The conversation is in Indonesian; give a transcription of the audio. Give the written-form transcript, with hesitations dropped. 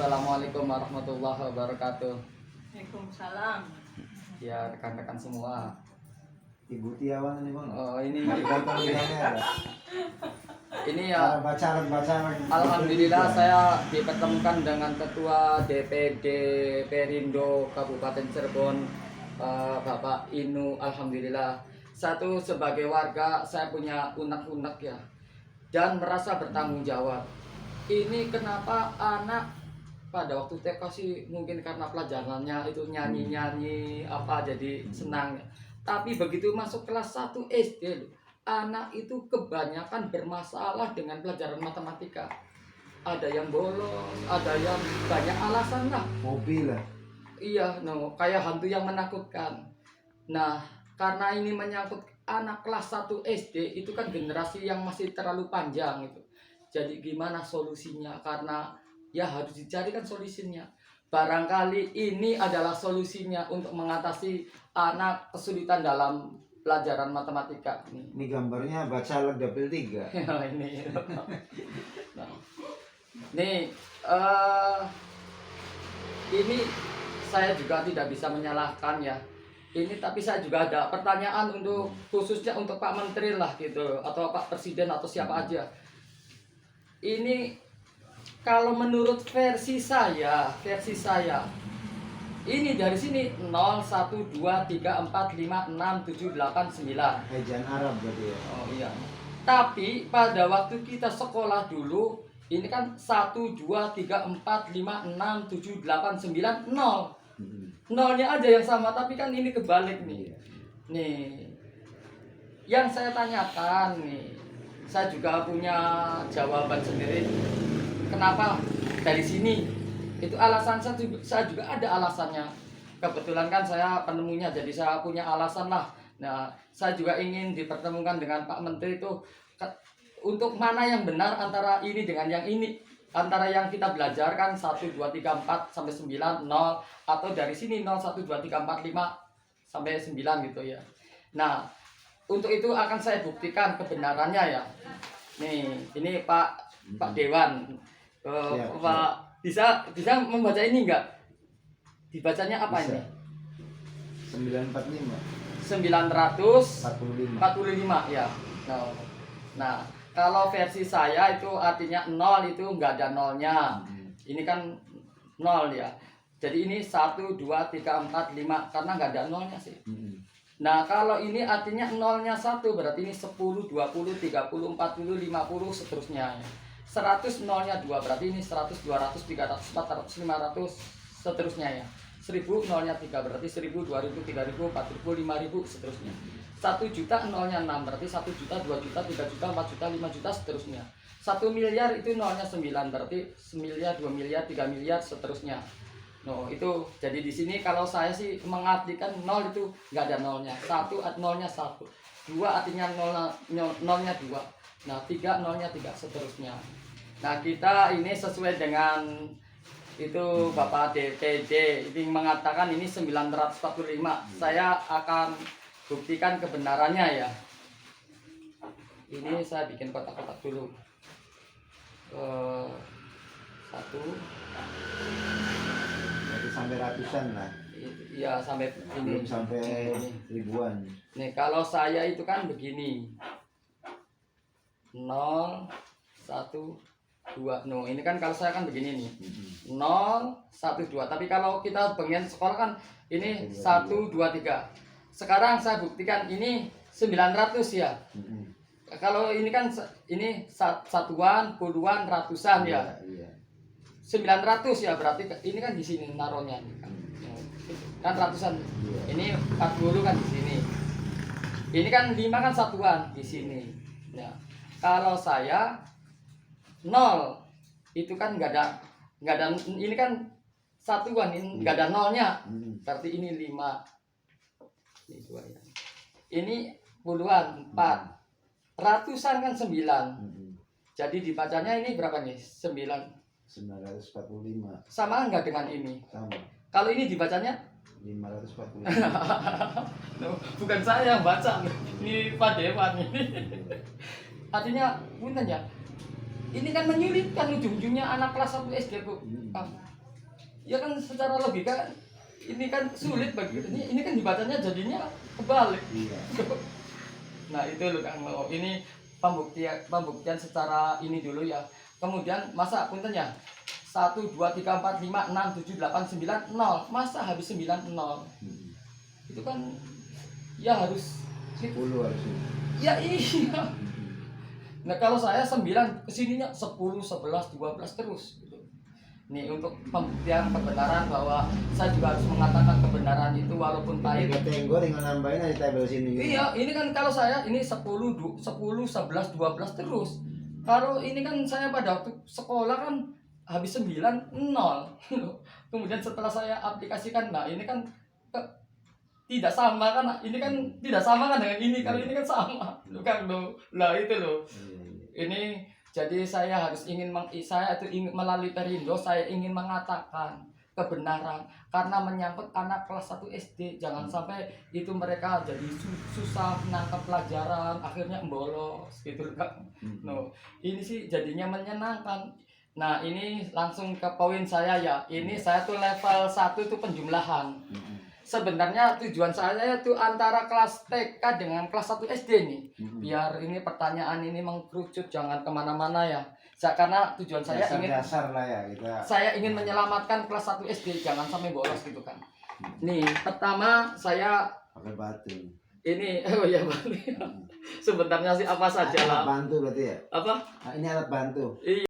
Assalamualaikum warahmatullahi wabarakatuh. Waalaikumsalam. Ya rekan-rekan semua. Ibu Tiawan ini bang. Oh ini Gampang bilangnya ya. ini ya. Cara baca. Alhamdulillah saya dipertemukan dengan Ketua DPD Perindo Kabupaten Cirebon, Bapak Inu. Alhamdulillah. Satu sebagai warga saya punya unek-unek ya, dan merasa bertanggung jawab. Ini kenapa anak pada waktu TK sih mungkin karena pelajarannya itu nyanyi-nyanyi apa jadi senang. Tapi begitu masuk kelas 1 SD, anak itu kebanyakan bermasalah dengan pelajaran matematika. Ada yang bolos, ada yang banyak alasan lah. Mobil lah. Iya, no, kayak hantu yang menakutkan. Nah, karena ini menyangkut anak kelas 1 SD, itu kan generasi yang masih terlalu panjang itu. Jadi gimana solusinya? Karena ya harus dicarikan solusinya. Barangkali ini adalah solusinya untuk mengatasi anak kesulitan dalam pelajaran matematika. Ini gambarnya baca leg double 3. ini. Nah, nih, ini saya juga tidak bisa menyalahkan ya. Ini tapi saya juga ada pertanyaan untuk khususnya untuk Pak Menteri lah gitu, atau Pak Presiden atau siapa aja. Ini kalau menurut versi saya, ini dari sini 0, 1, 2, 3, 4, 5, 6, 7, 8, 9. Ejaan Arab berarti ya. Oh iya. Tapi pada waktu kita sekolah dulu, ini kan 1, 2, 3, 4, 5, 6, 7, 8, 9, 0. Nolnya aja yang sama, tapi kan ini kebalik nih. Nih, yang saya tanyakan nih, saya juga punya jawaban sendiri. Kenapa dari sini? Itu alasan saya juga ada alasannya. Kebetulan kan saya penemunya, jadi saya punya alasan lah. Nah, saya juga ingin dipertemukan dengan Pak Menteri itu untuk mana yang benar antara ini dengan yang ini. Antara yang kita belajar kan 1, 2, 3, 4 sampai 9, 0, atau dari sini 0, 1, 2, 3, 4, 5 sampai 9 gitu ya. Nah, untuk itu akan saya buktikan kebenarannya ya. Nih, ini Pak Dewan. Pak bisa membaca ini enggak? Dibacanya apa bisa. ini? 945. 945 ya. Nah, kalau versi saya itu artinya 0 itu enggak ada nolnya. Ini kan 0 ya. Jadi ini 1, 2, 3, 4, 5 karena enggak ada nolnya sih. Nah, kalau ini artinya nolnya 1 berarti ini 10, 20, 30, 40, 50 seterusnya. 100 nolnya 2 berarti ini 100, 200, 300, 400, 500 seterusnya ya. 1000 nolnya 3 berarti 1000, 2000, 3000, 4000, 5000 seterusnya. 1 juta nolnya 6 berarti 1 juta, 2 juta, 3 juta, 4 juta, 5 juta seterusnya. 1 miliar itu nolnya 9 berarti 1 miliar, 2 miliar, 3 miliar seterusnya. No, itu jadi di sini kalau saya sih mengartikan 0 itu nggak ada nolnya. 1 nolnya 1. 2 artinya nolnya 2. Nah, 3 nolnya 3 seterusnya. Nah, kita ini sesuai dengan itu Bapak DPD ini mengatakan ini 945. Saya akan buktikan kebenarannya ya. Ini saya bikin kotak-kotak dulu. 1 Jadi sampai ratusan lah. Iya, sampai ini. Belum sampai ribuan. Nih, kalau saya itu kan begini. 0, 1, 2. No, ini kan kalau saya kan begini nih. 0, 1, 2. Tapi kalau kita bagian sekolah kan ini 1, 2, 3. Sekarang saya buktikan ini 900 ya. Kalau ini kan ini satuan, puluhan, ratusan ya. 900 ya berarti ini kan di sini naruhnya kan ratusan. Ini 40 kan di sini. Ini kan 5 kan satuan di sini. Ya. Kalau saya 0 itu kan nggak ada ini kan satuan ini nggak ada nolnya. Berarti ini 5. Ini 2 ya. Ini puluhan 4. Ratusan kan 9. Jadi dibacanya ini berapa nih? 945. Sama enggak dengan ini? Sama. Kalau ini dibacanya 545. bukan saya yang baca, ini Pak Dewan ini. Artinya punten ya. ini kan menyulitkan ujung-ujungnya anak kelas 1 SD Bu. Ya kan secara logika ini kan sulit bagi ini kan dibacanya jadinya kebalik. Iya. Nah itu loh Kang. Ini pembuktian secara ini dulu ya. Kemudian masa punten ya 1, 2, 3, 4, 5, 6, 7, 8, 9, 0. Masa habis 9, 0. Itu kan ya harus 10 harusnya. ya iya. Nah kalau saya 9 kesininya 10, 11, 12 terus gitu. Nih untuk pembuktian kebenaran bahwa saya juga harus mengatakan kebenaran itu walaupun pahit. Ini gue tinggal nambahin aja tabel sini. Iya, ini kan kalau saya ini 10, 11, 12 terus. Kalau ini kan saya pada waktu sekolah kan habis 9, 0. Kemudian setelah saya aplikasikan, nah ini kan tidak sama kan, ini kan tidak sama kan dengan ini, kalau ini kan sama. Loh kan loh. Lah itu loh. Ini jadi saya harus saya itu ingin melalui Perindo saya ingin mengatakan kebenaran karena menyangkut anak kelas 1 SD. Jangan sampai itu mereka jadi susah menangkap pelajaran, akhirnya bolos gitu kan. No, ini sih jadinya menyenangkan. Nah, ini langsung ke poin saya ya. Ini saya tuh level 1 itu penjumlahan. Sebenarnya tujuan saya itu antara kelas TK dengan kelas 1 SD nih. Biar ini pertanyaan ini mengkerucut, jangan kemana-mana ya. Karena tujuan saya dasar lah ya kita. Saya ingin menyelamatkan kelas 1 SD, jangan sampai bolos gitu kan. Nih, pertama saya pakai batu. ini, oh ya Bang. Sebenarnya sih apa saja lah. Alat bantu berarti ya? Apa? Ini alat bantu. Iya.